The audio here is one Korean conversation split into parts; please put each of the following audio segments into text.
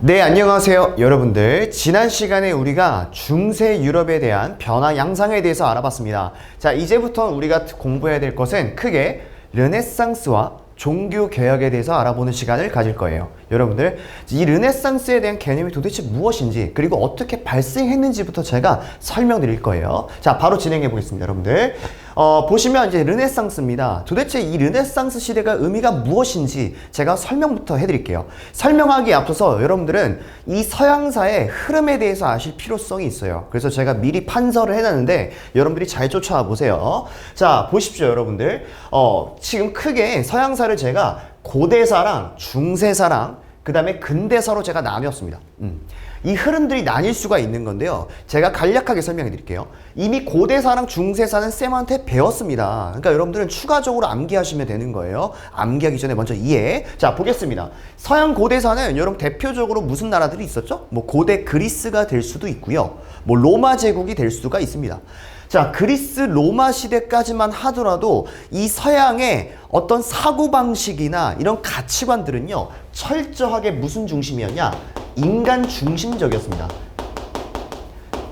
네, 안녕하세요 여러분들. 지난 시간에 우리가 중세 유럽에 대한 변화 양상에 대해서 알아봤습니다. 자, 이제부터 우리가 공부해야 될 것은 크게 르네상스와 종교 개혁에 대해서 알아보는 시간을 가질 거예요. 여러분들, 이 르네상스에 대한 개념이 도대체 무엇인지, 그리고 어떻게 발생했는지부터 제가 설명드릴 거예요. 자, 바로 진행해 보겠습니다, 여러분들. 보시면 이제 르네상스입니다. 도대체 이 르네상스 시대가 의미가 무엇인지 제가 설명부터 해드릴게요. 설명하기에 앞서서 여러분들은 이 서양사의 흐름에 대해서 아실 필요성이 있어요. 그래서 제가 미리 판서를 해놨는데 여러분들이 잘 쫓아와 보세요. 자, 보십시오, 여러분들. 지금 크게 서양사를 제가 고대사랑 중세사랑 그 다음에 근대사로 제가 나뉘었습니다. 이 흐름들이 나뉠 수가 있는 건데요. 제가 간략하게 설명해 드릴게요. 이미 고대사랑 중세사는 쌤한테 배웠습니다. 그러니까 여러분들은 추가적으로 암기하시면 되는 거예요. 암기하기 전에 먼저 이해. 자, 보겠습니다. 서양 고대사는 여러분 대표적으로 무슨 나라들이 있었죠? 뭐 고대 그리스가 될 수도 있고요. 뭐 로마 제국이 될 수가 있습니다. 자, 그리스 로마 시대까지만 하더라도 이 서양의 어떤 사고방식이나 이런 가치관들은요, 철저하게 무슨 중심이었냐? 인간 중심적이었습니다.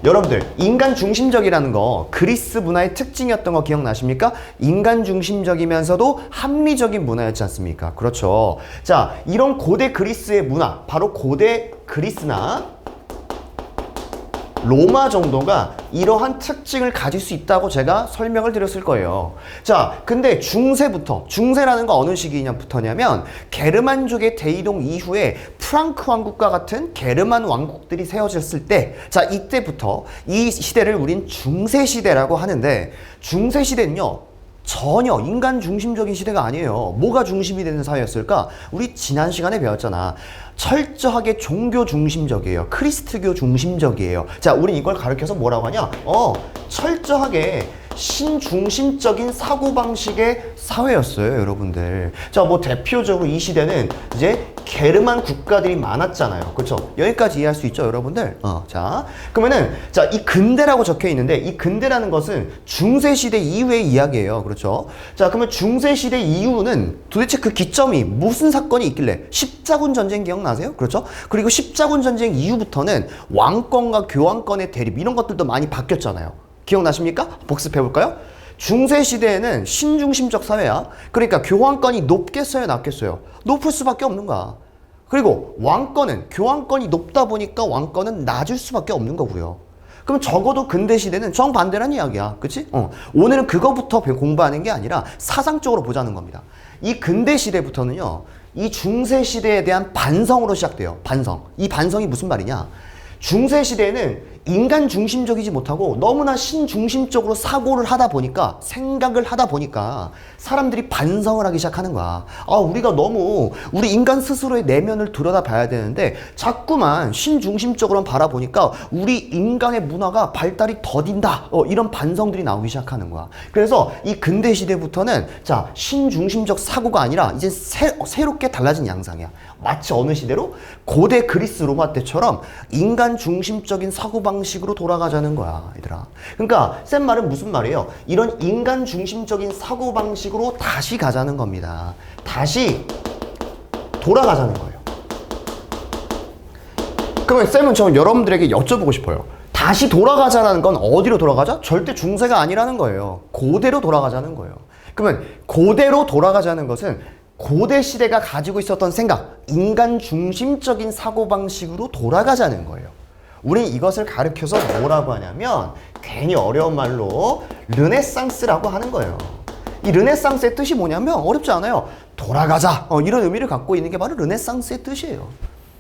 여러분들, 인간 중심적이라는 거 그리스 문화의 특징이었던 거 기억나십니까? 인간 중심적이면서도 합리적인 문화였지 않습니까? 그렇죠. 자, 이런 고대 그리스의 문화, 바로 고대 그리스나 로마 정도가 이러한 특징을 가질 수 있다고 제가 설명을 드렸을 거예요. 자, 근데 중세라는 거 어느 시기부터냐면 게르만족의 대이동 이후에 프랑크 왕국과 같은 게르만 왕국들이 세워졌을 때, 자, 이때부터 이 시대를 우린 중세 시대라고 하는데, 중세 시대는요, 전혀 인간 중심적인 시대가 아니에요. 뭐가 중심이 되는 사회였을까? 우리 지난 시간에 배웠잖아. 철저하게 종교 중심적이에요. 크리스트교 중심적이에요. 자, 우린 이걸 가르쳐서 뭐라고 하냐? 철저하게 신중심적인 사고방식의 사회였어요, 여러분들. 자, 뭐 대표적으로 이 시대는 이제 게르만 국가들이 많았잖아요. 그렇죠? 여기까지 이해할 수 있죠, 여러분들? 자, 그러면은, 자, 이 근대라고 적혀 있는데, 이 근대라는 것은 중세시대 이후의 이야기예요. 그렇죠? 자, 그러면 중세시대 이후는 도대체 그 기점이 무슨 사건이 있길래? 십자군 전쟁 기억나세요? 그렇죠? 그리고 십자군 전쟁 이후부터는 왕권과 교황권의 대립, 이런 것들도 많이 바뀌었잖아요. 기억나십니까? 복습해볼까요? 중세시대에는 신중심적 사회야. 그러니까 교황권이 높겠어요, 낮겠어요? 높을 수밖에 없는 거야. 그리고 교황권이 높다 보니까 왕권은 낮을 수밖에 없는 거고요. 그럼 적어도 근대시대는 정반대란 이야기야. 그치? 오늘은 그거부터 공부하는 게 아니라 사상적으로 보자는 겁니다. 이 근대시대부터는요, 이 중세시대에 대한 반성으로 시작돼요. 반성. 이 반성이 무슨 말이냐? 중세시대에는 인간 중심적이지 못하고 너무나 신중심적으로 생각을 하다 보니까 사람들이 반성을 하기 시작하는 거야. 우리가 너무 우리 인간 스스로의 내면을 들여다봐야 되는데 자꾸만 신중심적으로만 바라보니까 우리 인간의 문화가 발달이 더딘다. 이런 반성들이 나오기 시작하는 거야. 그래서 이 근대 시대부터는 자, 신중심적 사고가 아니라 이제 새롭게 달라진 양상이야. 마치 어느 시대로? 고대 그리스 로마 때처럼 인간 중심적인 사고방식으로 돌아가자는 거야, 얘들아. 그러니까 쌤 말은 무슨 말이에요? 이런 인간 중심적인 사고방식으로 다시 가자는 겁니다. 다시 돌아가자는 거예요. 그러면 쌤은 저 여러분들에게 여쭤보고 싶어요. 다시 돌아가자는 건 어디로 돌아가자? 절대 중세가 아니라는 거예요. 고대로 돌아가자는 거예요. 그러면 고대로 돌아가자는 것은 고대 시대가 가지고 있었던 생각, 인간 중심적인 사고방식으로 돌아가자는 거예요. 우린 이것을 가르쳐서 뭐라고 하냐면 괜히 어려운 말로 르네상스라고 하는 거예요. 이 르네상스의 뜻이 뭐냐면 어렵지 않아요. 돌아가자. 이런 의미를 갖고 있는 게 바로 르네상스의 뜻이에요.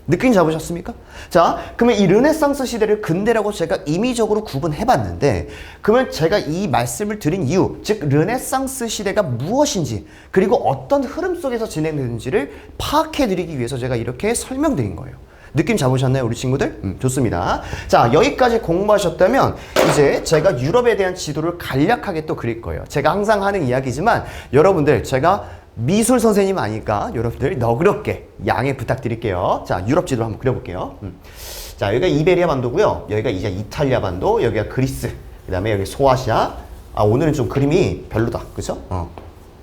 느낌 잡으셨습니까? 자, 그러면 이 르네상스 시대를 근대라고 제가 임의적으로 구분해봤는데, 그러면 제가 이 말씀을 드린 이유, 즉 르네상스 시대가 무엇인지, 그리고 어떤 흐름 속에서 진행되는지를 파악해드리기 위해서 제가 이렇게 설명드린 거예요. 느낌 잡으셨나요, 우리 친구들? 좋습니다. 자, 여기까지 공부하셨다면 이제 제가 유럽에 대한 지도를 간략하게 또 그릴 거예요. 제가 항상 하는 이야기지만 여러분들, 제가 미술 선생님 아니까 여러분들 너그럽게 양해 부탁드릴게요. 자, 유럽 지도를 한번 그려볼게요. 자, 여기가 이베리아 반도고요. 여기가 이제 이탈리아 반도, 여기가 그리스, 그 다음에 여기 소아시아. 오늘은 좀 그림이 별로다, 그죠?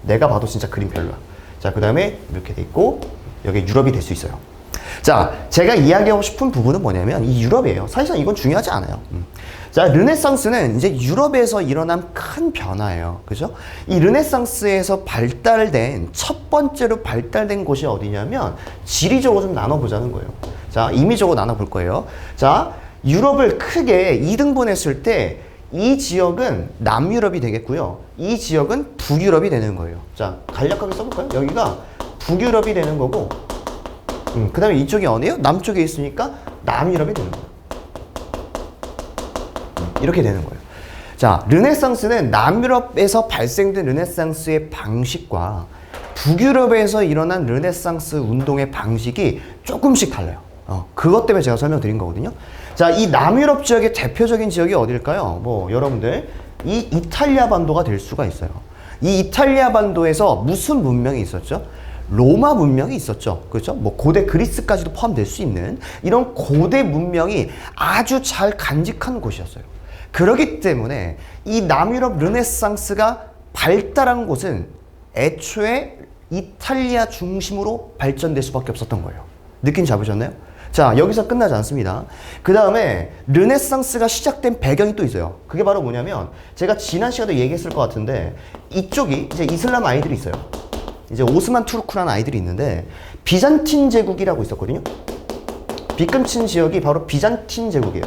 내가 봐도 진짜 그림 별로야. 자, 그 다음에 이렇게 돼 있고 여기 유럽이 될 수 있어요. 자, 제가 이야기하고 싶은 부분은 뭐냐면 이 유럽이에요. 사실상 이건 중요하지 않아요. 자, 르네상스는 이제 유럽에서 일어난 큰 변화예요. 그죠? 이 르네상스에서 발달된, 첫 번째로 발달된 곳이 어디냐면 지리적으로 좀 나눠보자는 거예요. 자, 임의적으로 나눠볼 거예요. 자, 유럽을 크게 2등분했을 때 이 지역은 남유럽이 되겠고요. 이 지역은 북유럽이 되는 거예요. 자, 간략하게 써볼까요? 여기가 북유럽이 되는 거고, 그 다음에 이쪽이 어디예요? 남쪽에 있으니까 남유럽이 되는 거예요. 이렇게 되는 거예요. 자, 르네상스는 남유럽에서 발생된 르네상스의 방식과 북유럽에서 일어난 르네상스 운동의 방식이 조금씩 달라요. 그것 때문에 제가 설명드린 거거든요. 자, 이 남유럽 지역의 대표적인 지역이 어딜까요? 뭐 여러분들 이 이탈리아 반도가 될 수가 있어요. 이 이탈리아 반도에서 무슨 문명이 있었죠? 로마 문명이 있었죠. 그렇죠? 뭐 고대 그리스까지도 포함될 수 있는 이런 고대 문명이 아주 잘 간직한 곳이었어요. 그렇기 때문에 이 남유럽 르네상스가 발달한 곳은 애초에 이탈리아 중심으로 발전될 수밖에 없었던 거예요. 느낌 잡으셨나요? 자, 여기서 끝나지 않습니다. 그 다음에 르네상스가 시작된 배경이 또 있어요. 그게 바로 뭐냐면 제가 지난 시간에 얘기했을 것 같은데 이쪽이 이제 이슬람 아이들이 있어요. 이제 오스만 투르크라는 아이들이 있는데 비잔틴 제국이라고 있었거든요. 빗금친 지역이 바로 비잔틴 제국이에요.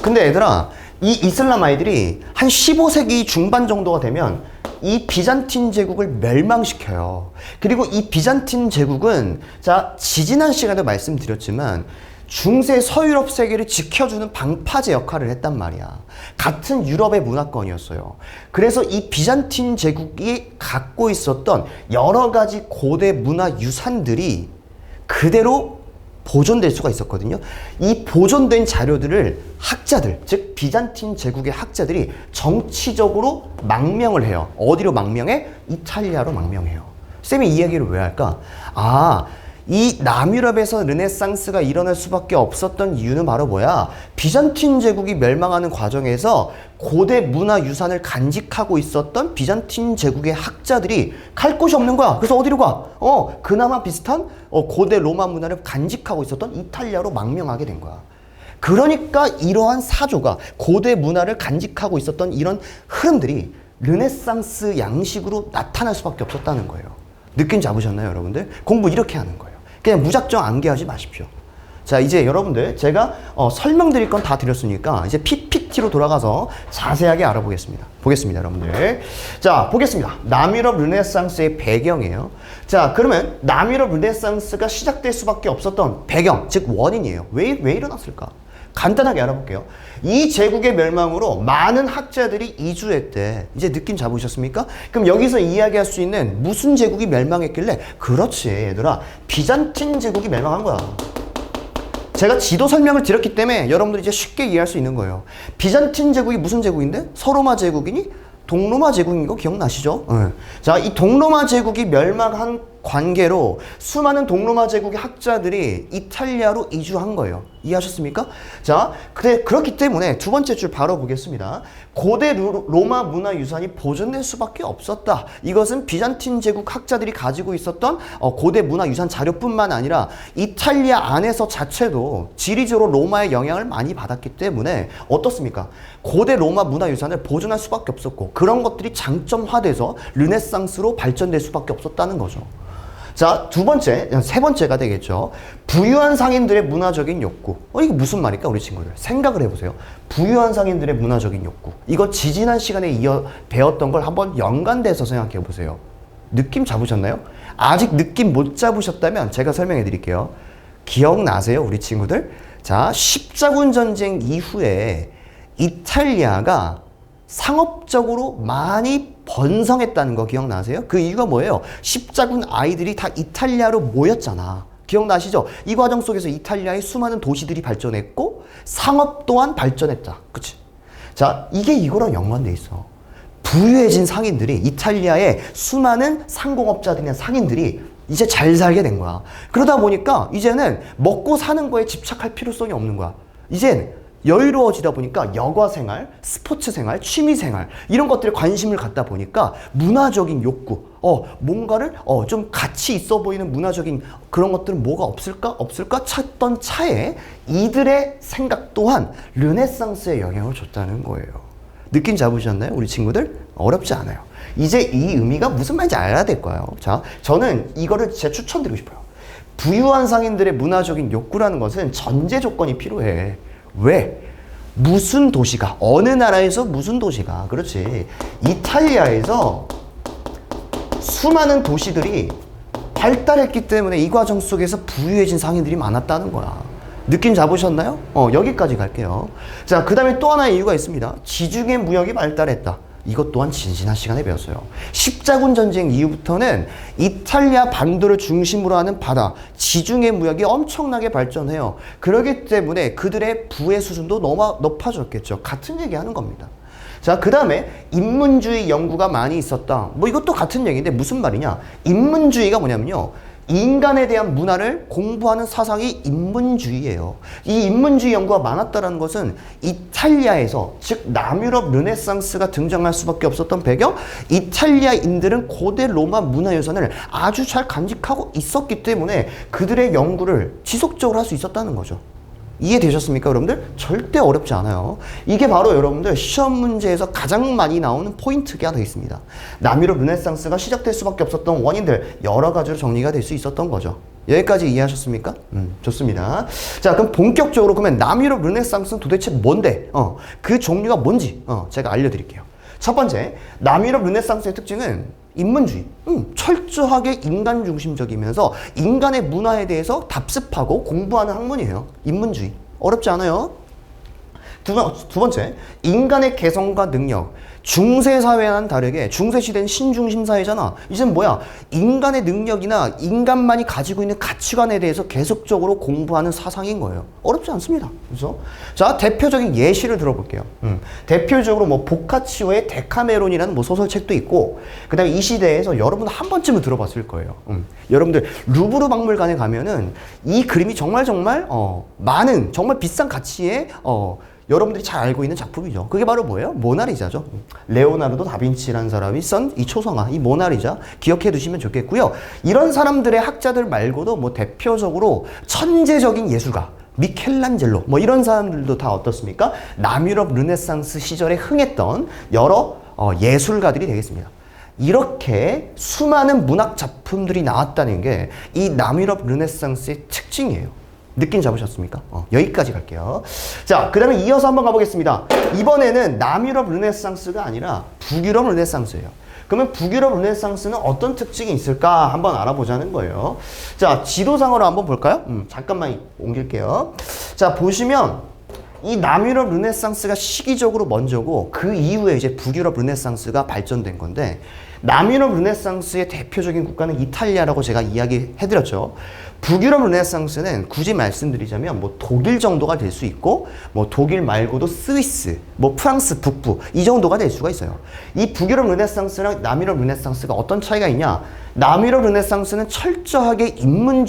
근데 얘들아, 이 이슬람 아이들이 한 15세기 중반 정도가 되면 이 비잔틴 제국을 멸망시켜요. 그리고 이 비잔틴 제국은 자, 지지난 시간에 말씀드렸지만 중세 서유럽 세계를 지켜주는 방파제 역할을 했단 말이야. 같은 유럽의 문화권이었어요. 그래서 이 비잔틴 제국이 갖고 있었던 여러 가지 고대 문화 유산들이 그대로 보존될 수가 있었거든요. 이 보존된 자료들을 학자들, 즉 비잔틴 제국의 학자들이 정치적으로 망명을 해요. 어디로 망명해? 이탈리아로 망명해요. 쌤이 이 이야기를 왜 할까? 아, 이 남유럽에서 르네상스가 일어날 수밖에 없었던 이유는 바로 뭐야? 비잔틴 제국이 멸망하는 과정에서 고대 문화 유산을 간직하고 있었던 비잔틴 제국의 학자들이 갈 곳이 없는 거야. 그래서 어디로 가? 그나마 비슷한 고대 로마 문화를 간직하고 있었던 이탈리아로 망명하게 된 거야. 그러니까 이러한 사조가 고대 문화를 간직하고 있었던 이런 흐름들이 르네상스 양식으로 나타날 수밖에 없었다는 거예요. 느낌 잡으셨나요, 여러분들? 공부 이렇게 하는 거예요. 그냥 무작정 암기하지 마십시오. 자, 이제 여러분들 제가 설명드릴 건 다 드렸으니까 이제 PPT로 돌아가서 자세하게 알아보겠습니다. 보겠습니다, 여러분들. 자, 보겠습니다. 남유럽 르네상스의 배경이에요. 자, 그러면 남유럽 르네상스가 시작될 수밖에 없었던 배경, 즉 원인이에요. 왜 일어났을까? 간단하게 알아볼게요. 이 제국의 멸망으로 많은 학자들이 이주했대. 이제 느낌 잡으셨습니까? 그럼 여기서 이야기할 수 있는 무슨 제국이 멸망했길래? 그렇지, 얘들아. 비잔틴 제국이 멸망한 거야. 제가 지도 설명을 드렸기 때문에 여러분들이 이제 쉽게 이해할 수 있는 거예요. 비잔틴 제국이 무슨 제국인데? 서로마 제국이니? 동로마 제국인 거 기억나시죠? 자, 이 동로마 제국이 멸망한 관계로 수많은 동로마 제국의 학자들이 이탈리아로 이주한 거예요. 이해하셨습니까? 자, 그렇기 때문에 두 번째 줄 바로 보겠습니다. 고대 로마 문화 유산이 보존될 수밖에 없었다. 이것은 비잔틴 제국 학자들이 가지고 있었던 고대 문화 유산 자료뿐만 아니라 이탈리아 안에서 자체도 지리적으로 로마의 영향을 많이 받았기 때문에 어떻습니까? 고대 로마 문화 유산을 보존할 수밖에 없었고 그런 것들이 장점화돼서 르네상스로 발전될 수밖에 없었다는 거죠. 자, 세 번째가 되겠죠. 부유한 상인들의 문화적인 욕구. 이게 무슨 말일까, 우리 친구들? 생각을 해보세요. 부유한 상인들의 문화적인 욕구. 이거 지지난 시간에 배웠던 걸 한번 연관돼서 생각해 보세요. 느낌 잡으셨나요? 아직 느낌 못 잡으셨다면 제가 설명해 드릴게요. 기억나세요, 우리 친구들? 자, 십자군 전쟁 이후에 이탈리아가 상업적으로 많이 번성했다는 거 기억나세요? 그 이유가 뭐예요? 십자군 아이들이 다 이탈리아로 모였잖아. 기억나시죠? 이 과정 속에서 이탈리아의 수많은 도시들이 발전했고 상업 또한 발전했다. 그치? 자, 이게 이거랑 연관돼 있어. 부유해진 상인들이 이탈리아의 수많은 상공업자들이나 상인들이 이제 잘 살게 된 거야. 그러다 보니까 이제는 먹고 사는 거에 집착할 필요성이 없는 거야. 이젠 여유로워지다 보니까 여가 생활, 스포츠 생활, 취미 생활 이런 것들에 관심을 갖다 보니까 문화적인 욕구, 뭔가를 좀 가치 있어 보이는 문화적인 그런 것들은 뭐가 없을까 찾던 차에 이들의 생각 또한 르네상스에 영향을 줬다는 거예요. 느낌 잡으셨나요? 우리 친구들? 어렵지 않아요. 이제 이 의미가 무슨 말인지 알아야 될 거예요. 자, 저는 이거를 진짜 추천드리고 싶어요. 부유한 상인들의 문화적인 욕구라는 것은 전제 조건이 필요해. 왜? 무슨 도시가, 어느 나라에서 무슨 도시가, 그렇지. 이탈리아에서 수많은 도시들이 발달했기 때문에 이 과정 속에서 부유해진 상인들이 많았다는 거야. 느낌 잡으셨나요? 여기까지 갈게요. 자, 그 다음에 또 하나의 이유가 있습니다. 지중해 무역이 발달했다. 이것 또한 지난 시간에 배웠어요. 십자군 전쟁 이후부터는 이탈리아 반도를 중심으로 하는 바다, 지중해 무역이 엄청나게 발전해요. 그렇기 때문에 그들의 부의 수준도 높아졌겠죠. 같은 얘기하는 겁니다. 자, 그 다음에 인문주의 연구가 많이 있었다. 뭐 이것도 같은 얘기인데 무슨 말이냐? 인문주의가 뭐냐면요. 인간에 대한 문화를 공부하는 사상이 인문주의예요. 이 인문주의 연구가 많았다는 것은 이탈리아에서, 즉 남유럽 르네상스가 등장할 수밖에 없었던 배경, 이탈리아인들은 고대 로마 문화유산을 아주 잘 간직하고 있었기 때문에 그들의 연구를 지속적으로 할 수 있었다는 거죠. 이해되셨습니까, 여러분들? 절대 어렵지 않아요. 이게 바로 여러분들 시험 문제에서 가장 많이 나오는 포인트가 되겠습니다. 남유럽 르네상스가 시작될 수밖에 없었던 원인들 여러 가지로 정리가 될 수 있었던 거죠. 여기까지 이해하셨습니까? 좋습니다. 자, 그럼 본격적으로 그러면 남유럽 르네상스는 도대체 뭔데? 그 종류가 뭔지 제가 알려드릴게요. 첫 번째, 남유럽 르네상스의 특징은 인문주의. 철저하게 인간 중심적이면서 인간의 문화에 대해서 답습하고 공부하는 학문이에요. 인문주의. 어렵지 않아요. 두 번째, 인간의 개성과 능력. 중세 사회와는 다르게 중세 시대는 신중심 사회잖아. 이제는 뭐야? 인간의 능력이나 인간만이 가지고 있는 가치관에 대해서 계속적으로 공부하는 사상인 거예요. 어렵지 않습니다. 그렇죠? 자, 대표적인 예시를 들어볼게요. 대표적으로 뭐 보카치오의 데카메론이라는 뭐 소설책도 있고, 그다음에 이 시대에서 여러분 한 번쯤은 들어봤을 거예요. 여러분들 루브르 박물관에 가면은 이 그림이 정말 많은 정말 비싼 가치의 여러분들이 잘 알고 있는 작품이죠. 그게 바로 뭐예요? 모나리자죠. 레오나르도 다빈치라는 사람이 쓴 이 초성화, 이 모나리자 기억해 두시면 좋겠고요. 이런 사람들의 학자들 말고도 뭐 대표적으로 천재적인 예술가 미켈란젤로 뭐 이런 사람들도 다 어떻습니까? 남유럽 르네상스 시절에 흥했던 여러 예술가들이 되겠습니다. 이렇게 수많은 문학 작품들이 나왔다는 게 이 남유럽 르네상스의 특징이에요. 느낌 잡으셨습니까? 여기까지 갈게요. 자, 그 다음에 이어서 한번 가보겠습니다. 이번에는 남유럽 르네상스가 아니라 북유럽 르네상스예요. 그러면 북유럽 르네상스는 어떤 특징이 있을까 한번 알아보자는 거예요. 자, 지도상으로 한번 볼까요? 잠깐만 옮길게요. 자, 보시면 이 남유럽 르네상스가 시기적으로 먼저고 그 이후에 이제 북유럽 르네상스가 발전된 건데, 남유럽 르네상스의 대표적인 국가는 이탈리아라고 제가 이야기해드렸죠. 북유럽 르네상스는 굳이 말씀드리자면 뭐 독일 정도가 될 수 있고, 뭐 독일 말고도 스위스, 뭐 프랑스 북부 이 정도가 될 수가 있어요. 이 북유럽 르네상스랑 남유럽 르네상스가 어떤 차이가 있냐? 남유럽 르네상스는 철저하게 인문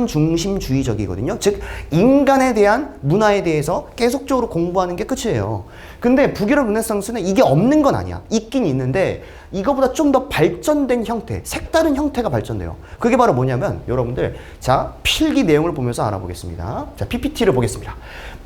중심주의적이거든요. 즉 인간에 대한 문화에 대해서 계속적으로 공부하는 게 끝이에요. 근데 북유럽 르네상스는 이게 없는 건 아니야. 있긴 있는데 이거보다 좀 더 발전된 형태, 색다른 형태가 발전돼요. 그게 바로 뭐냐면 여러분들, 자, 필기 내용을 보면서 알아보겠습니다. 자, PPT를 보겠습니다.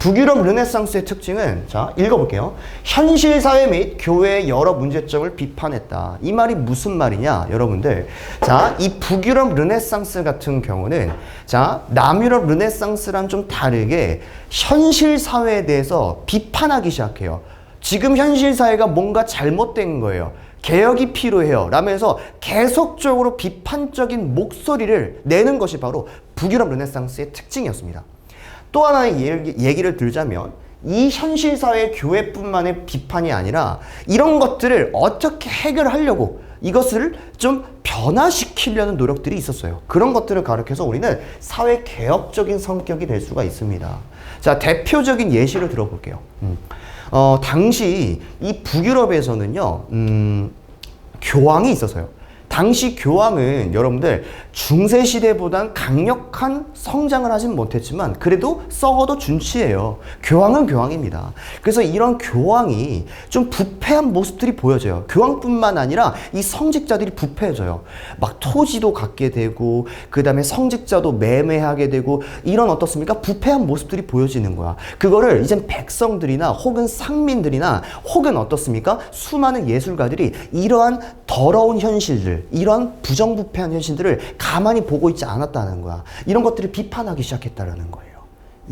북유럽 르네상스의 특징은, 자, 읽어볼게요. 현실 사회 및 교회의 여러 문제점을 비판했다. 이 말이 무슨 말이냐, 여러분들. 자, 이 북유럽 르네상스 같은 경우는, 자, 남유럽 르네상스랑 좀 다르게 현실 사회에 대해서 비판하기 시작해요. 지금 현실 사회가 뭔가 잘못된 거예요. 개혁이 필요해요. 라면서 계속적으로 비판적인 목소리를 내는 것이 바로 북유럽 르네상스의 특징이었습니다. 또 하나의 얘기를 들자면, 이 현실 사회 교회뿐만의 비판이 아니라 이런 것들을 어떻게 해결하려고 이것을 좀 변화시키려는 노력들이 있었어요. 그런 것들을 가르쳐서 우리는 사회 개혁적인 성격이 될 수가 있습니다. 자, 대표적인 예시를 들어볼게요. 당시 이 북유럽에서는요, 교황이 있었어요. 당시 교황은 여러분들 중세시대보단 강력한 성장을 하진 못했지만 그래도 썩어도 준치예요. 교황은 교황입니다. 그래서 이런 교황이 좀 부패한 모습들이 보여져요. 교황뿐만 아니라 이 성직자들이 부패해져요. 막 토지도 갖게 되고 그 다음에 성직자도 매매하게 되고 이런 어떻습니까? 부패한 모습들이 보여지는 거야. 그거를 이젠 백성들이나 혹은 상민들이나 혹은 어떻습니까? 수많은 예술가들이 이러한 더러운 현실들, 이러한 부정부패한 현실들을 가만히 보고 있지 않았다는 거야. 이런 것들을 비판하기 시작했다는 거예요.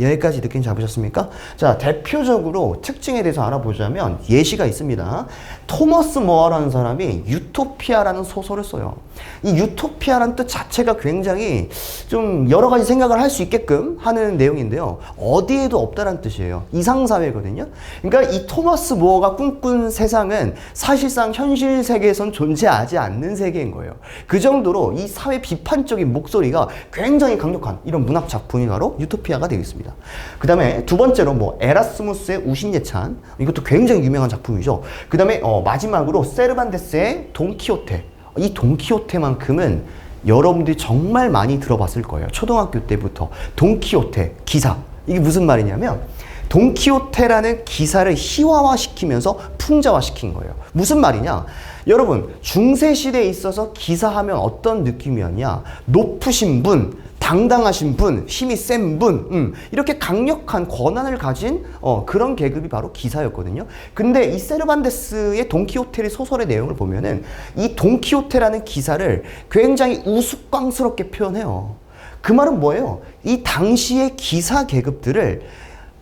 여기까지 느낌 잡으셨습니까? 자, 대표적으로 특징에 대해서 알아보자면 예시가 있습니다. 토머스 모어라는 사람이 유토피아라는 소설을 써요. 이 유토피아라는 뜻 자체가 굉장히 좀 여러 가지 생각을 할 수 있게끔 하는 내용인데요. 어디에도 없다는 뜻이에요. 이상사회거든요. 그러니까 이 토머스 모어가 꿈꾼 세상은 사실상 현실 세계에선 존재하지 않는 세계인 거예요. 그 정도로 이 사회 비판적인 목소리가 굉장히 강력한 이런 문학 작품이 바로 유토피아가 되겠습니다. 그 다음에 두 번째로 뭐 에라스무스의 우신예찬, 이것도 굉장히 유명한 작품이죠. 그 다음에 마지막으로 세르반테스의 돈키호테. 이 돈키호테만큼은 여러분들이 정말 많이 들어봤을 거예요. 초등학교 때부터 돈키호테 기사. 이게 무슨 말이냐면 돈키호테라는 기사를 희화화시키면서 풍자화시킨 거예요. 무슨 말이냐? 여러분 중세시대에 있어서 기사하면 어떤 느낌이었냐? 높으신 분, 당당하신 분, 힘이 센 분, 이렇게 강력한 권한을 가진 그런 계급이 바로 기사였거든요. 근데 이 세르반테스의 돈키호테의 소설의 내용을 보면은 이 돈키호테라는 기사를 굉장히 우스꽝스럽게 표현해요. 그 말은 뭐예요? 이 당시의 기사 계급들을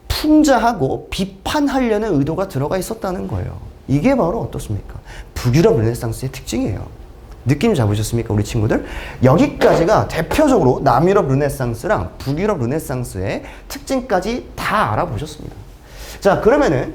풍자하고 비판하려는 의도가 들어가 있었다는 거예요. 이게 바로 어떻습니까? 북유럽 르네상스의 특징이에요. 느낌 잡으셨습니까, 우리 친구들? 여기까지가 대표적으로 남유럽 르네상스랑 북유럽 르네상스의 특징까지 다 알아보셨습니다. 자, 그러면은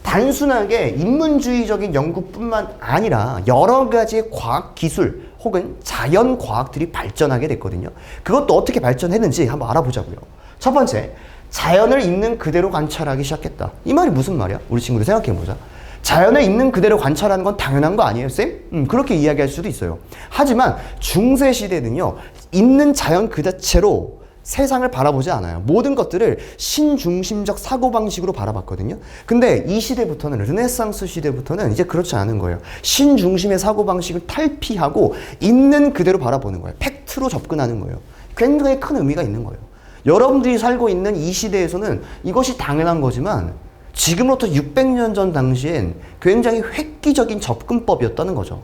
단순하게 인문주의적인 연구뿐만 아니라 여러 가지의 과학 기술 혹은 자연 과학들이 발전하게 됐거든요. 그것도 어떻게 발전했는지 한번 알아보자고요. 첫 번째, 자연을 있는 그대로 관찰하기 시작했다. 이 말이 무슨 말이야? 우리 친구들 생각해보자. 자연을 있는 그대로 관찰하는 건 당연한 거 아니에요, 쌤? 그렇게 이야기할 수도 있어요. 하지만 중세시대는요, 있는 자연 그 자체로 세상을 바라보지 않아요. 모든 것들을 신중심적 사고방식으로 바라봤거든요. 근데 이 시대부터는, 르네상스 시대부터는 이제 그렇지 않은 거예요. 신중심의 사고방식을 탈피하고 있는 그대로 바라보는 거예요. 팩트로 접근하는 거예요. 굉장히 큰 의미가 있는 거예요. 여러분들이 살고 있는 이 시대에서는 이것이 당연한 거지만 지금부터 600년 전 당시엔 굉장히 획기적인 접근법이었다는 거죠.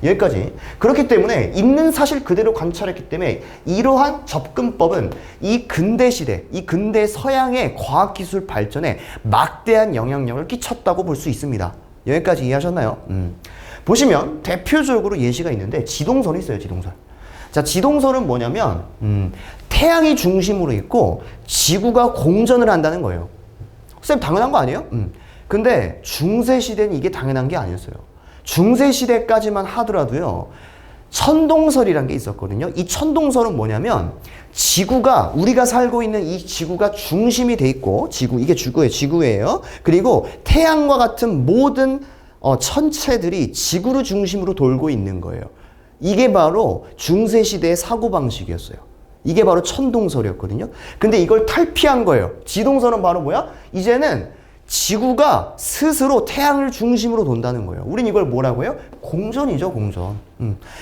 여기까지. 그렇기 때문에 있는 사실 그대로 관찰했기 때문에 이러한 접근법은 이 근대 시대, 이 근대 서양의 과학기술 발전에 막대한 영향력을 끼쳤다고 볼 수 있습니다. 여기까지 이해하셨나요? 보시면 대표적으로 예시가 있는데 지동설이 있어요, 지동설. 자, 지동설은 뭐냐면 태양이 중심으로 있고 지구가 공전을 한다는 거예요. 쌤, 당연한 거 아니에요? 근데 중세시대는 이게 당연한 게 아니었어요. 중세시대까지만 하더라도요, 천동설이란 게 있었거든요. 이 천동설은 뭐냐면 지구가, 우리가 살고 있는 이 지구가 중심이 돼 있고, 이게 지구예요. 그리고 태양과 같은 모든 천체들이 지구를 중심으로 돌고 있는 거예요. 이게 바로 중세시대의 사고방식이었어요. 이게 바로 천동설이었거든요. 근데 이걸 탈피한 거예요. 지동설은 바로 뭐야? 이제는 지구가 스스로 태양을 중심으로 돈다는 거예요. 우린 이걸 뭐라고 해요? 공전이죠, 공전.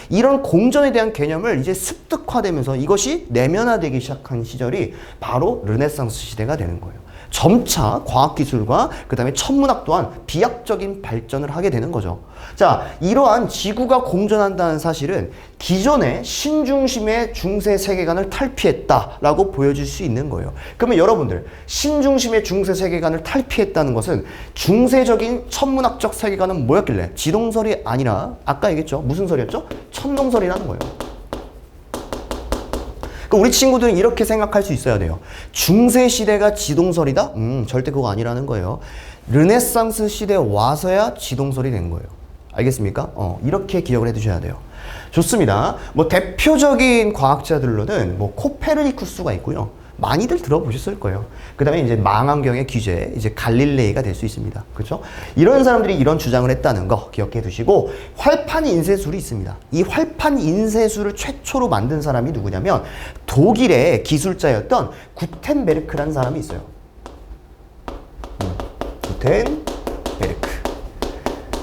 이런 공전에 대한 개념을 이제 습득화되면서 이것이 내면화되기 시작한 시절이 바로 르네상스 시대가 되는 거예요. 점차 과학기술과 그 다음에 천문학 또한 비약적인 발전을 하게 되는 거죠. 자, 이러한 지구가 공전한다는 사실은 기존의 신중심의 중세 세계관을 탈피했다라고 보여줄 수 있는 거예요. 그러면 여러분들, 신중심의 중세 세계관을 탈피했다는 것은 중세적인 천문학적 세계관은 뭐였길래? 지동설이 아니라 아까 얘기했죠. 무슨 설이었죠? 천동설이라는 거예요. 우리 친구들은 이렇게 생각할 수 있어야 돼요. 중세 시대가 지동설이다? 절대 그거 아니라는 거예요. 르네상스 시대에 와서야 지동설이 된 거예요. 알겠습니까? 이렇게 기억을 해두셔야 돼요. 좋습니다. 뭐 대표적인 과학자들로는 뭐 코페르니쿠스가 있고요. 많이들 들어보셨을 거예요. 그 다음에 이제 망원경의 귀재, 이제 갈릴레이가 될 수 있습니다. 그렇죠? 이런 사람들이 이런 주장을 했다는 거 기억해 두시고, 활판 인쇄술이 있습니다. 이 활판 인쇄술을 최초로 만든 사람이 누구냐면 독일의 기술자였던 구텐베르크라는 사람이 있어요. 구텐베르크.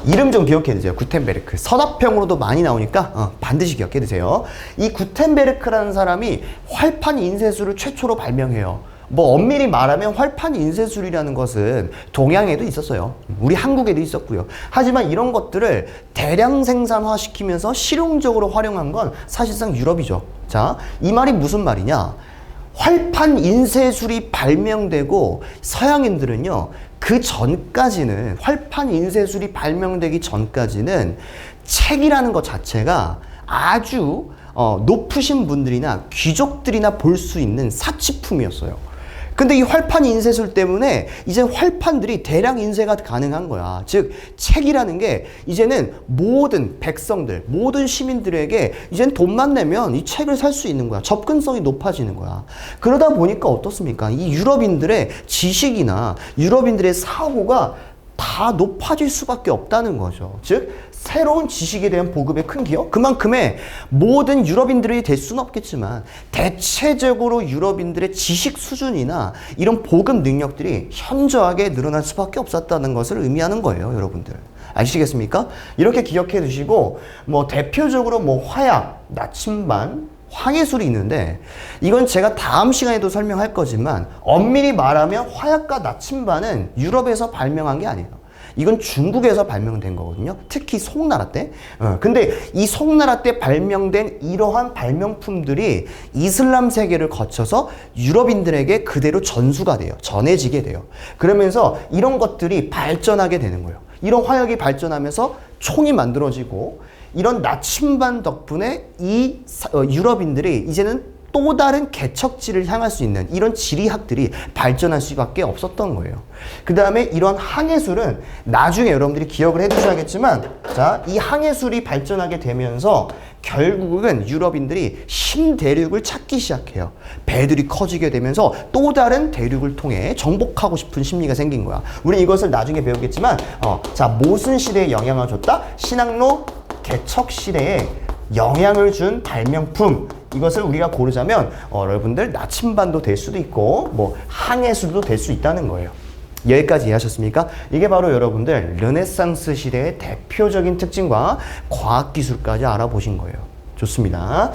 이름 좀 기억해 두세요. 구텐베르크. 서답형으로도 많이 나오니까 반드시 기억해 두세요. 이 구텐베르크라는 사람이 활판 인쇄술을 최초로 발명해요. 뭐 엄밀히 말하면 활판 인쇄술이라는 것은 동양에도 있었어요. 우리 한국에도 있었고요. 하지만 이런 것들을 대량 생산화시키면서 실용적으로 활용한 건 사실상 유럽이죠. 자, 이 말이 무슨 말이냐? 활판 인쇄술이 발명되고 서양인들은요, 그 전까지는, 활판 인쇄술이 발명되기 전까지는 책이라는 것 자체가 아주 높으신 분들이나 귀족들이나 볼 수 있는 사치품이었어요. 근데 이 활판 인쇄술 때문에 이제 활판들이 대량 인쇄가 가능한 거야. 즉 책이라는 게 이제는 모든 백성들, 모든 시민들에게 이제는 돈만 내면 이 책을 살 수 있는 거야. 접근성이 높아지는 거야. 그러다 보니까 어떻습니까? 이 유럽인들의 지식이나 유럽인들의 사고가 다 높아질 수밖에 없다는 거죠. 즉 새로운 지식에 대한 보급에 큰 기여? 그만큼의 모든 유럽인들이 될 수는 없겠지만 대체적으로 유럽인들의 지식 수준이나 이런 보급 능력들이 현저하게 늘어날 수밖에 없었다는 것을 의미하는 거예요, 여러분들. 아시겠습니까? 이렇게 기억해 두시고, 뭐 대표적으로 뭐 화약, 나침반, 황해술이 있는데, 이건 제가 다음 시간에도 설명할 거지만 엄밀히 말하면 화약과 나침반은 유럽에서 발명한 게 아니에요. 이건 중국에서 발명된 거거든요. 특히 송나라 때. 근데 이 송나라 때 발명된 이러한 발명품들이 이슬람 세계를 거쳐서 유럽인들에게 그대로 전수가 돼요. 전해지게 돼요. 그러면서 이런 것들이 발전하게 되는 거예요. 이런 화약이 발전하면서 총이 만들어지고, 이런 나침반 덕분에 이 유럽인들이 이제는 또 다른 개척지를 향할 수 있는 이런 지리학들이 발전할 수밖에 없었던 거예요. 그 다음에 이런 항해술은 나중에 여러분들이 기억을 해 두셔야겠지만, 자, 이 항해술이 발전하게 되면서 결국은 유럽인들이 신대륙을 찾기 시작해요. 배들이 커지게 되면서 또 다른 대륙을 통해 정복하고 싶은 심리가 생긴 거야. 우리 이것을 나중에 배우겠지만, 자, 모순 시대에 영향을 줬다? 신항로 개척 시대에 영향을 준 발명품, 이것을 우리가 고르자면 여러분들 나침반도 될 수도 있고 뭐 항해술도 될 수 있다는 거예요. 여기까지 이해하셨습니까? 이게 바로 여러분들 르네상스 시대의 대표적인 특징과 과학기술까지 알아보신 거예요. 좋습니다.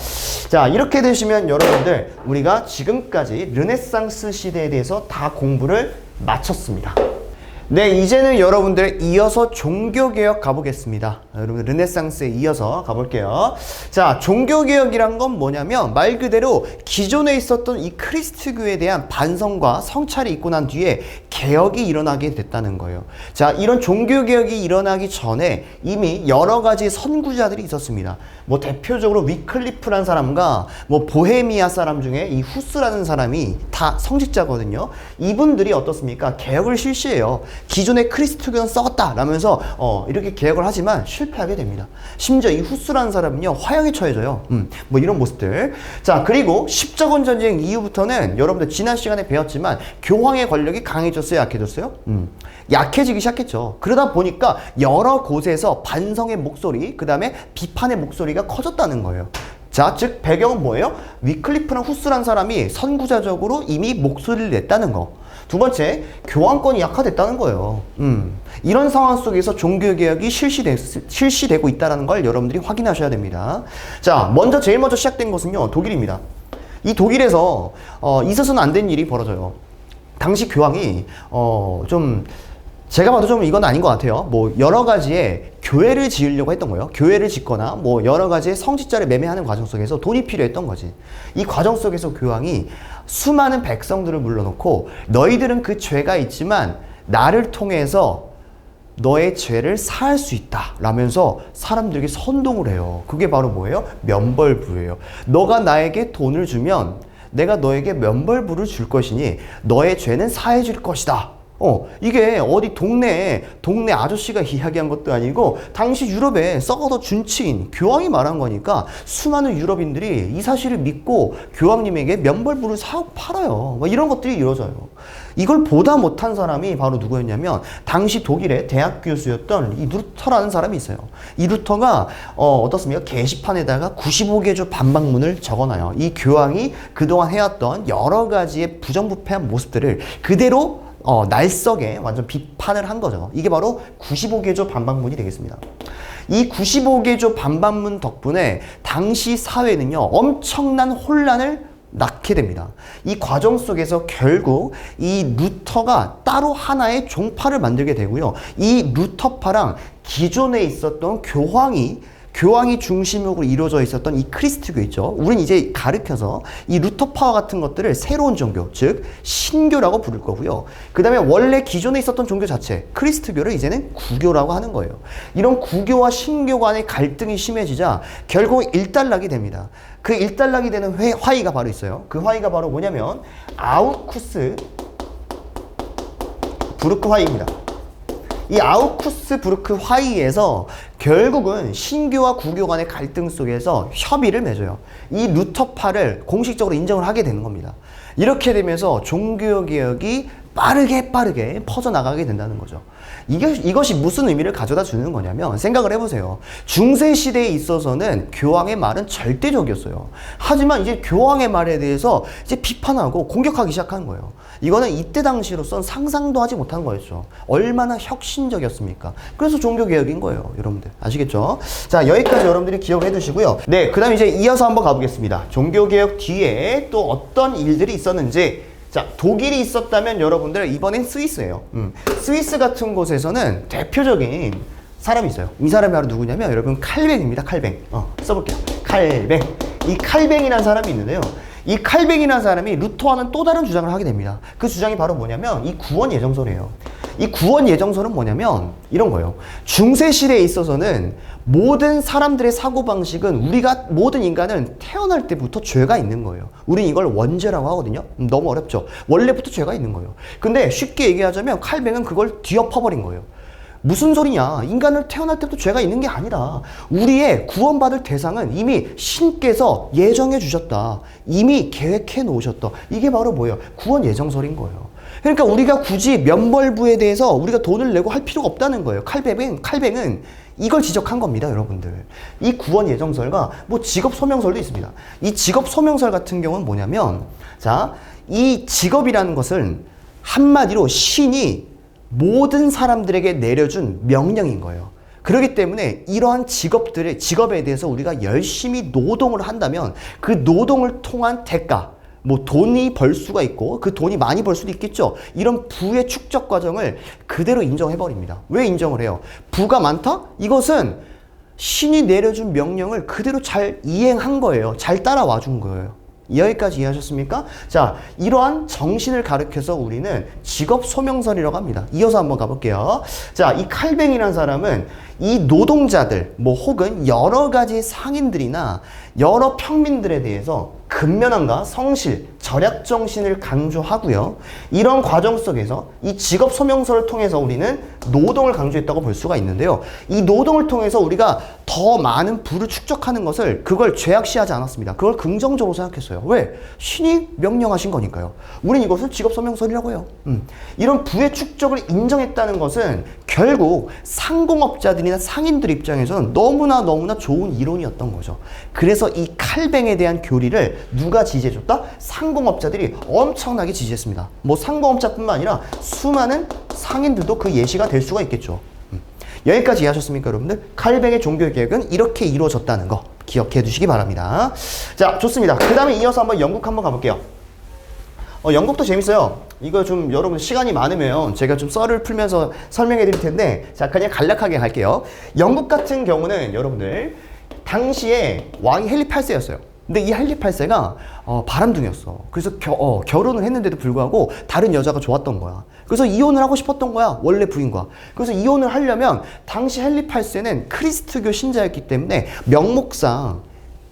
자, 이렇게 되시면 여러분들 우리가 지금까지 르네상스 시대에 대해서 다 공부를 마쳤습니다. 네, 이제는 여러분들 이어서 종교개혁 가보겠습니다. 여러분 르네상스에 이어서 가볼게요. 자, 종교개혁이란 건 뭐냐면 말 그대로 기존에 있었던 이 크리스트교에 대한 반성과 성찰이 있고 난 뒤에 개혁이 일어나게 됐다는 거예요. 자, 이런 종교개혁이 일어나기 전에 이미 여러 가지 선구자들이 있었습니다. 뭐 대표적으로 위클리프라는 사람과 뭐 보헤미아 사람 중에 이 후스라는 사람이 다 성직자거든요. 이분들이 어떻습니까? 개혁을 실시해요. 기존의 크리스트교는 썩었다 라면서 이렇게 개혁을 하지만 실패하게 됩니다. 심지어 이 후스라는 사람은요, 화형에 처해져요. 뭐 이런 모습들. 자, 그리고 십자군 전쟁 이후부터는 여러분들 지난 시간에 배웠지만 교황의 권력이 강해졌어요, 약해졌어요? 약해지기 시작했죠. 그러다 보니까 여러 곳에서 반성의 목소리, 그 다음에 비판의 목소리가 커졌다는 거예요. 자, 즉 배경은 뭐예요? 위클리프나 후스라는 사람이 선구자적으로 이미 목소리를 냈다는 거. 두 번째, 교황권이 약화됐다는 거예요. 이런 상황 속에서 종교개혁이 실시되고 있다는 걸 여러분들이 확인하셔야 됩니다. 자, 제일 먼저 시작된 것은요, 독일입니다. 이 독일에서 있어서는 안 된 일이 벌어져요. 당시 교황이 제가 봐도 좀 이건 아닌 것 같아요. 뭐 여러 가지의 교회를 지으려고 했던 거예요. 교회를 짓거나 뭐 여러 가지의 성직자를 매매하는 과정 속에서 돈이 필요했던 거지. 이 과정 속에서 교황이 수많은 백성들을 불러놓고 너희들은 그 죄가 있지만 나를 통해서 너의 죄를 사할 수 있다 라면서 사람들에게 선동을 해요. 그게 바로 뭐예요? 면벌부예요. 너가 나에게 돈을 주면 내가 너에게 면벌부를 줄 것이니 너의 죄는 사해 줄 것이다 이게 어디 동네 아저씨가 이야기한 것도 아니고 당시 유럽의 썩어도 준치인 교황이 말한 거니까 수많은 유럽인들이 이 사실을 믿고 교황님에게 면벌부를 사고 팔아요. 뭐 이런 것들이 이루어져요. 이걸 보다 못한 사람이 바로 누구였냐면 당시 독일의 대학 교수였던 이 루터라는 사람이 있어요. 이 루터가 어떻습니까? 게시판에다가 95개조 반박문을 적어놔요. 이 교황이 그동안 해왔던 여러 가지의 부정부패한 모습들을 그대로 날석에 완전 비판을 한 거죠. 이게 바로 95개조 반박문이 되겠습니다. 이 95개조 반박문 덕분에 당시 사회는요, 엄청난 혼란을 낳게 됩니다. 이 과정 속에서 결국 이 루터가 따로 하나의 종파를 만들게 되고요. 이 루터파랑 기존에 있었던 교황이 중심으로 이루어져 있었던 이 크리스트교 있죠. 우린 이제 가르쳐서 이 루터파와 같은 것들을 새로운 종교, 즉 신교라고 부를 거고요. 그 다음에 원래 기존에 있었던 종교 자체, 크리스트교를 이제는 구교라고 하는 거예요. 이런 구교와 신교 간의 갈등이 심해지자 결국 일단락이 됩니다. 그 일단락이 되는 화의가 바로 있어요. 그 화의가 바로 뭐냐면 아우쿠스 부르크 화의입니다. 이 아우쿠스부르크 화의에서 결국은 신교와 구교 간의 갈등 속에서 협의를 맺어요. 이 루터파를 공식적으로 인정을 하게 되는 겁니다. 이렇게 되면서 종교개혁이 빠르게 퍼져나가게 된다는 거죠. 이것이 무슨 의미를 가져다 주는 거냐면 생각을 해보세요. 중세시대에 있어서는 교황의 말은 절대적이었어요. 하지만 이제 교황의 말에 대해서 이제 비판하고 공격하기 시작하는 거예요. 이거는 이때 당시로선 상상도 하지 못한 거였죠. 얼마나 혁신적이었습니까? 그래서 종교개혁인 거예요. 여러분들 아시겠죠? 자, 여기까지 여러분들이 기억을 해두시고요. 네, 그 다음 이제 이어서 한번 가보겠습니다. 종교개혁 뒤에 또 어떤 일들이 있었는지. 자, 독일이 있었다면 여러분들 이번엔 스위스예요. 스위스 같은 곳에서는 대표적인 사람이 있어요. 이 사람이 바로 누구냐면 여러분 칼뱅입니다. 칼뱅. 써볼게요. 칼뱅. 이 칼뱅이라는 사람이 있는데요. 이 칼뱅이라는 사람이 루터와는 또 다른 주장을 하게 됩니다. 그 주장이 바로 뭐냐면 이 구원 예정설이에요. 이 구원 예정설은 뭐냐면 이런 거예요. 중세시대에 있어서는 모든 사람들의 사고방식은 모든 인간은 태어날 때부터 죄가 있는 거예요. 우린 이걸 원죄라고 하거든요. 너무 어렵죠. 원래부터 죄가 있는 거예요. 근데 쉽게 얘기하자면 칼뱅은 그걸 뒤엎어버린 거예요. 무슨 소리냐? 인간을 태어날 때부터 죄가 있는 게 아니다. 우리의 구원받을 대상은 이미 신께서 예정해 주셨다. 이미 계획해 놓으셨다. 이게 바로 뭐예요? 구원 예정설인 거예요. 그러니까 우리가 굳이 면벌부에 대해서 우리가 돈을 내고 할 필요가 없다는 거예요. 칼뱅은 이걸 지적한 겁니다, 여러분들. 이 구원 예정설과 뭐 직업 소명설도 있습니다. 이 직업 소명설 같은 경우는 뭐냐면, 자, 이 직업이라는 것은 한마디로 신이 모든 사람들에게 내려준 명령인 거예요. 그렇기 때문에 이러한 직업에 대해서 우리가 열심히 노동을 한다면 그 노동을 통한 대가, 뭐 돈이 벌 수가 있고 그 돈이 많이 벌 수도 있겠죠. 이런 부의 축적 과정을 그대로 인정해버립니다. 왜 인정을 해요? 부가 많다? 이것은 신이 내려준 명령을 그대로 잘 이행한 거예요. 잘 따라와 준 거예요. 여기까지 이해하셨습니까? 자, 이러한 정신을 가르쳐서 우리는 직업 소명설이라고 합니다. 이어서 한번 가볼게요. 자, 이 칼뱅이라는 사람은 이 노동자들, 뭐 혹은 여러 가지 상인들이나 여러 평민들에 대해서 근면함과 성실, 절약 정신을 강조하고요. 이런 과정 속에서 이 직업 소명설을 통해서 우리는 노동을 강조했다고 볼 수가 있는데요. 이 노동을 통해서 우리가 더 많은 부를 축적하는 것을 그걸 죄악시하지 않았습니다. 그걸 긍정적으로 생각했어요. 왜? 신이 명령하신 거니까요. 우린 이것을 직업 소명설이라고 해요. 이런 부의 축적을 인정했다는 것은 결국 상공업자들이나 상인들 입장에서는 너무나 좋은 이론이었던 거죠. 그래서 이 칼뱅에 대한 교리를 누가 지지해줬다? 상공업자들이 엄청나게 지지했습니다. 뭐 상공업자뿐만 아니라 수많은 상인들도 그 예시가 될 수가 있겠죠. 여기까지 이해하셨습니까, 여러분들? 칼뱅의 종교개혁은 이렇게 이루어졌다는 거 기억해 두시기 바랍니다. 자, 좋습니다. 그 다음에 이어서 영국 한번 가볼게요. 영국도 재밌어요. 이거 좀 여러분 시간이 많으면 제가 좀 썰을 풀면서 설명해 드릴 텐데, 자, 그냥 간략하게 갈게요. 영국 같은 경우는 여러분들 당시에 왕이 헨리 8세였어요. 근데 이 헨리 8세가 바람둥이였어. 그래서 결혼을 했는데도 불구하고 다른 여자가 좋았던 거야. 그래서 이혼을 하고 싶었던 거야, 원래 부인과. 그래서 이혼을 하려면 당시 헨리 8세는 크리스트교 신자였기 때문에 명목상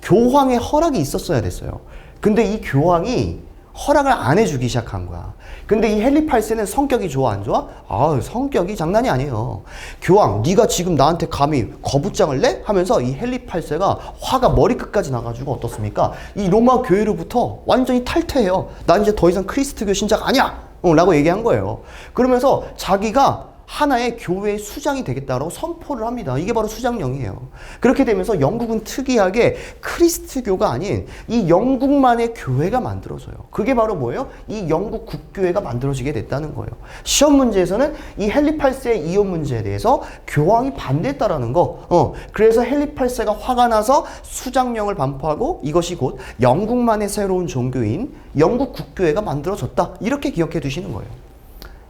교황의 허락이 있었어야 됐어요. 근데 이 교황이 허락을 안 해주기 시작한 거야. 근데 이 헨리 8세는 성격이 좋아 안 좋아? 아, 성격이 장난이 아니에요. 교황, 네가 지금 나한테 감히 거부장을 내? 하면서 이 헨리 8세가 화가 머리끝까지 나가지고 어떻습니까? 이 로마 교회로부터 완전히 탈퇴해요. 난 이제 더 이상 크리스트교 신자가 아니야! 라고 얘기한 거예요. 그러면서 자기가 하나의 교회의 수장이 되겠다라고 선포를 합니다. 이게 바로 수장령이에요. 그렇게 되면서 영국은 특이하게 크리스트교가 아닌 이 영국만의 교회가 만들어져요. 그게 바로 뭐예요? 이 영국 국교회가 만들어지게 됐다는 거예요. 시험 문제에서는 이 헨리 8세의 이혼 문제에 대해서 교황이 반대했다라는 거. 그래서 헨리 8세가 화가 나서 수장령을 반포하고 이것이 곧 영국만의 새로운 종교인 영국 국교회가 만들어졌다. 이렇게 기억해 두시는 거예요.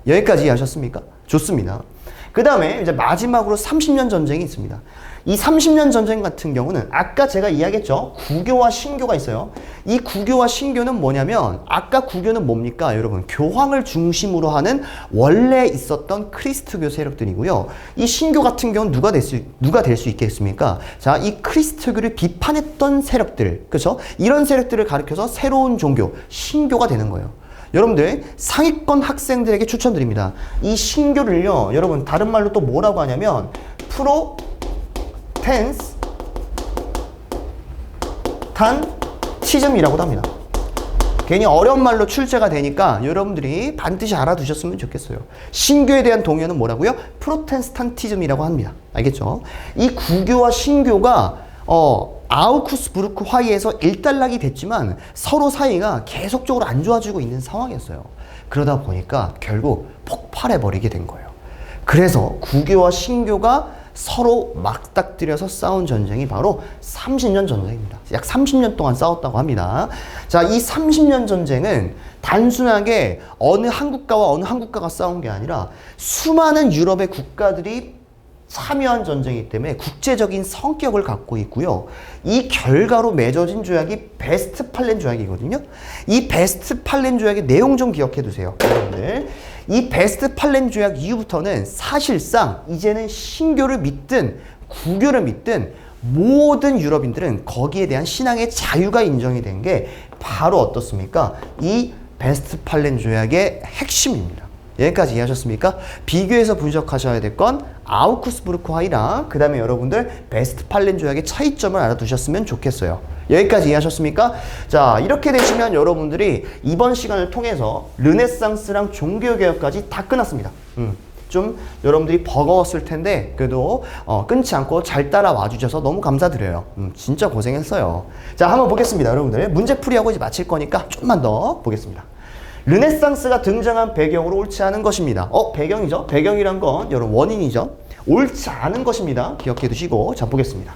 여기까지 이해하셨습니까? 좋습니다. 그 다음에 이제 마지막으로 30년 전쟁이 있습니다. 이 30년 전쟁 같은 경우는 아까 제가 이야기했죠. 구교와 신교가 있어요. 이 구교와 신교는 뭐냐면 아까 구교는 뭡니까? 여러분 교황을 중심으로 하는 원래 있었던 크리스트교 세력들이고요. 이 신교 같은 경우는 누가 될 수 있겠습니까? 자, 이 크리스트교를 비판했던 세력들, 그렇죠? 이런 세력들을 가리켜서 새로운 종교, 신교가 되는 거예요. 여러분들 상위권 학생들에게 추천드립니다. 이 신교를요, 여러분 다른 말로 또 뭐라고 하냐면 프로테스탄티즘이라고도 합니다. 괜히 어려운 말로 출제가 되니까 여러분들이 반드시 알아두셨으면 좋겠어요. 신교에 대한 동의어는 뭐라고요? 프로테스탄티즘이라고 합니다. 알겠죠? 이 구교와 신교가 아우쿠스부르크 화의에서 일단락이 됐지만 서로 사이가 계속적으로 안 좋아지고 있는 상황이었어요. 그러다 보니까 결국 폭발해버리게 된 거예요. 그래서 구교와 신교가 서로 맞닥뜨려서 싸운 전쟁이 바로 30년 전쟁입니다. 약 30년 동안 싸웠다고 합니다. 자, 이 30년 전쟁은 단순하게 어느 한 국가와 어느 한 국가가 싸운 게 아니라 수많은 유럽의 국가들이 참여한 전쟁이기 때문에 국제적인 성격을 갖고 있고요. 이 결과로 맺어진 조약이 베스트팔렌 조약이거든요. 이 베스트팔렌 조약의 내용 좀 기억해 두세요. 여러분들. 이 베스트팔렌 조약 이후부터는 사실상 이제는 신교를 믿든 구교를 믿든 모든 유럽인들은 거기에 대한 신앙의 자유가 인정이 된 게 바로 어떻습니까? 이 베스트팔렌 조약의 핵심입니다. 여기까지 이해하셨습니까? 비교해서 분석하셔야 될 건 아우쿠스부르크 화의랑 그 다음에 여러분들 베스트팔렌 조약의 차이점을 알아두셨으면 좋겠어요. 여기까지 이해하셨습니까? 자, 이렇게 되시면 여러분들이 이번 시간을 통해서 르네상스랑 종교개혁까지 다 끝났습니다. 좀 여러분들이 버거웠을 텐데 그래도 끊지 않고 잘 따라와 주셔서 너무 감사드려요. 진짜 고생했어요. 자, 한번 보겠습니다. 여러분들 문제풀이하고 이제 마칠 거니까 좀만 더 보겠습니다. 르네상스가 등장한 배경으로 옳지 않은 것입니다. 배경이죠. 배경이란 건 여러분 원인이죠. 옳지 않은 것입니다. 기억해 두시고 자 보겠습니다.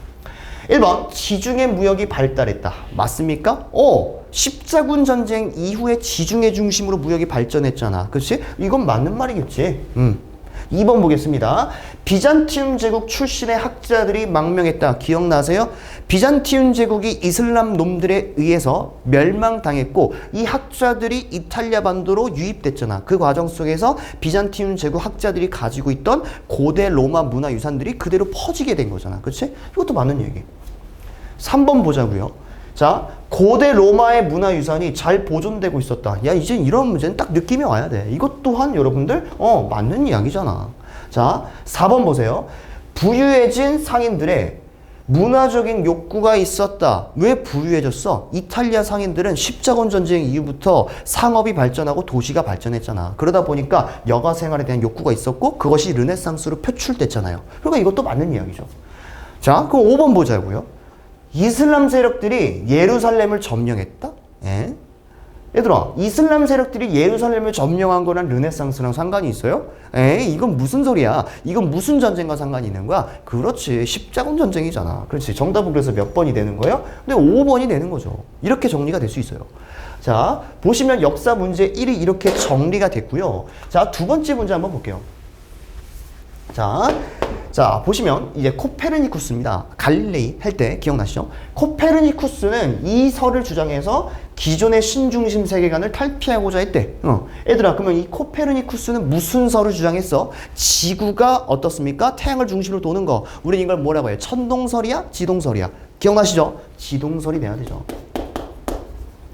1번 지중해 무역이 발달했다. 맞습니까? 십자군 전쟁 이후에 지중해 중심으로 무역이 발전했잖아. 그렇지? 이건 맞는 말이겠지. 2번 보겠습니다. 비잔티움 제국 출신의 학자들이 망명했다. 기억나세요? 비잔티움 제국이 이슬람 놈들에 의해서 멸망당했고 이 학자들이 이탈리아 반도로 유입됐잖아. 그 과정 속에서 비잔티움 제국 학자들이 가지고 있던 고대 로마 문화 유산들이 그대로 퍼지게 된 거잖아. 그렇지? 이것도 맞는 얘기. 3번 보자고요. 자, 고대 로마의 문화유산이 잘 보존되고 있었다. 야, 이제 이런 문제는 딱 느낌이 와야 돼. 이것 또한 여러분들 맞는 이야기잖아. 자, 4번 보세요. 부유해진 상인들의 문화적인 욕구가 있었다. 왜 부유해졌어? 이탈리아 상인들은 십자군 전쟁 이후부터 상업이 발전하고 도시가 발전했잖아. 그러다 보니까 여가 생활에 대한 욕구가 있었고 그것이 르네상스로 표출됐잖아요. 그러니까 이것도 맞는 이야기죠. 자, 그럼 5번 보자고요. 이슬람 세력들이 예루살렘을 점령했다? 예? 얘들아, 이슬람 세력들이 예루살렘을 점령한 거랑 르네상스랑 상관이 있어요? 이건 무슨 소리야? 이건 무슨 전쟁과 상관이 있는 거야? 그렇지, 십자군 전쟁이잖아. 그렇지, 정답은 그래서 몇 번이 되는 거예요? 근데 5번이 되는 거죠. 이렇게 정리가 될 수 있어요. 자, 보시면 역사 문제 1이 이렇게 정리가 됐고요. 자, 두 번째 문제 한번 볼게요. 자, 보시면 이제 코페르니쿠스입니다. 갈릴레이 할 때 기억나시죠? 코페르니쿠스는 이 설을 주장해서 기존의 신중심 세계관을 탈피하고자 했대. 얘들아, 그러면 이 코페르니쿠스는 무슨 설을 주장했어? 지구가 어떻습니까? 태양을 중심으로 도는 거. 우리는 이걸 뭐라고 해요? 천동설이야? 지동설이야? 기억나시죠? 지동설이 돼야 되죠.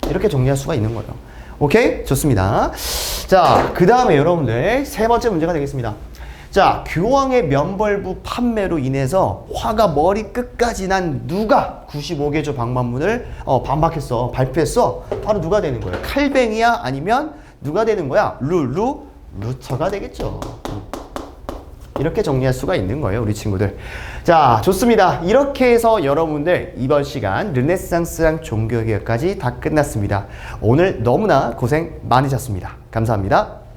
이렇게 정리할 수가 있는 거예요. 오케이? 좋습니다. 자, 그 다음에 여러분들 세 번째 문제가 되겠습니다. 자, 교황의 면벌부 판매로 인해서 화가 머리 끝까지 난 누가 95개조 방만문을 발표했어? 바로 누가 되는 거예요? 칼뱅이야? 아니면 누가 되는 거야? 루터가 되겠죠. 이렇게 정리할 수가 있는 거예요, 우리 친구들. 자, 좋습니다. 이렇게 해서 여러분들 이번 시간 르네상스랑 종교개혁까지 다 끝났습니다. 오늘 너무나 고생 많으셨습니다. 감사합니다.